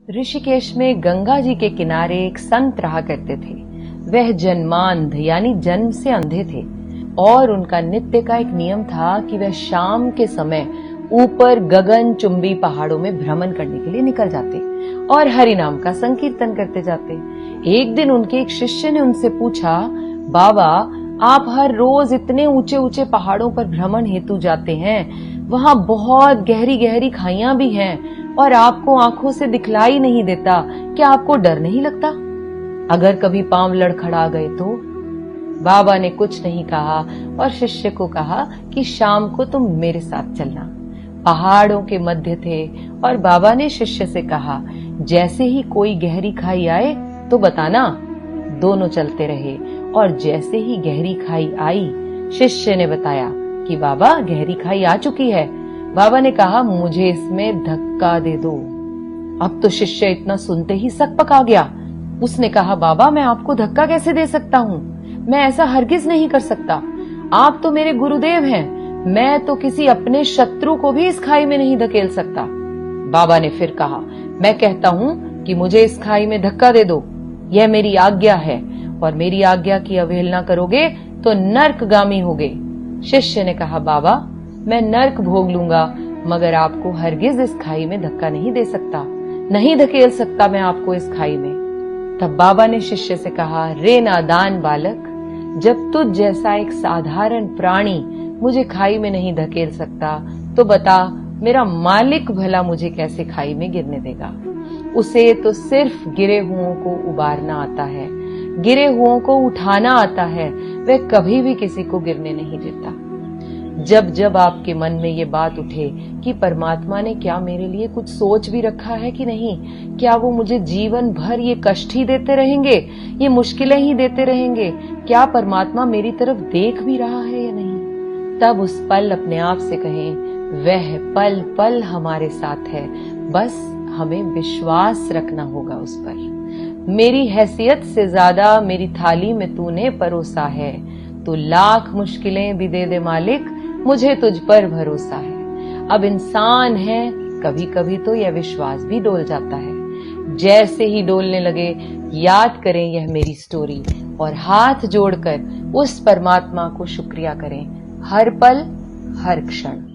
ऋषिकेश में गंगा जी के किनारे एक संत रहा करते थे। वह जन्मांध यानी जन्म से अंधे थे और उनका नित्य का एक नियम था कि वह शाम के समय ऊपर गगन चुंबी पहाड़ों में भ्रमण करने के लिए निकल जाते और हरि नाम का संकीर्तन करते जाते। एक दिन उनके एक शिष्य ने उनसे पूछा, बाबा आप हर रोज इतने ऊंचे ऊंचे पहाड़ों पर भ्रमण हेतु जाते हैं, वहां बहुत गहरी गहरी खाइयां भी हैं और आपको आंखों से दिखलाई नहीं देता, क्या आपको डर नहीं लगता? अगर कभी पांव लड़खड़ा गए तो? बाबा ने कुछ नहीं कहा और शिष्य को कहा कि शाम को तुम मेरे साथ चलना। पहाड़ों के मध्य थे और बाबा ने शिष्य से कहा, जैसे ही कोई गहरी खाई आए तो बताना। दोनों चलते रहे और जैसे ही गहरी खाई आई, शिष्य ने बताया कि बाबा गहरी खाई आ चुकी है। बाबा ने कहा, मुझे इसमें धक्का दे दो। अब तो शिष्य इतना सुनते ही सकपका गया। उसने कहा, बाबा मैं आपको धक्का कैसे दे सकता हूँ, मैं ऐसा हरगिज नहीं कर सकता। आप तो मेरे गुरुदेव हैं, मैं तो किसी अपने शत्रु को भी इस खाई में नहीं धकेल सकता। बाबा ने फिर कहा, मैं कहता हूँ कि मुझे इस खाई में धक्का दे दो, यह मेरी आज्ञा है और मेरी आज्ञा की अवहेलना करोगे तो नर्कगामी होगे। शिष्य ने कहा, बाबा मैं नर्क भोग लूंगा मगर आपको हरगिज इस खाई में धक्का नहीं दे सकता, नहीं धकेल सकता मैं आपको इस खाई में। तब बाबा ने शिष्य से कहा, रे नादान बालक, जब तुझ जैसा एक साधारण प्राणी मुझे खाई में नहीं धकेल सकता तो बता मेरा मालिक भला मुझे कैसे खाई में गिरने देगा। उसे तो सिर्फ गिरे हुओं को उबारना आता है, गिरे हुओं को उठाना आता है, वह कभी भी किसी को गिरने नहीं देता। जब जब आपके मन में ये बात उठे कि परमात्मा ने क्या मेरे लिए कुछ सोच भी रखा है कि नहीं, क्या वो मुझे जीवन भर ये कष्ट ही देते रहेंगे, ये मुश्किलें ही देते रहेंगे, क्या परमात्मा मेरी तरफ देख भी रहा है या नहीं, तब उस पल अपने आप से कहें, वह पल पल हमारे साथ है, बस हमें विश्वास रखना होगा उस पर। मेरी हैसियत से ज्यादा मेरी थाली में तूने परोसा है, तो लाख मुश्किलें भी दे दे मालिक, मुझे तुझ पर भरोसा है। अब इंसान है, कभी कभी तो यह विश्वास भी डोल जाता है। जैसे ही डोलने लगे याद करें यह मेरी स्टोरी और हाथ जोड़कर उस परमात्मा को शुक्रिया करें, हर पल हर क्षण।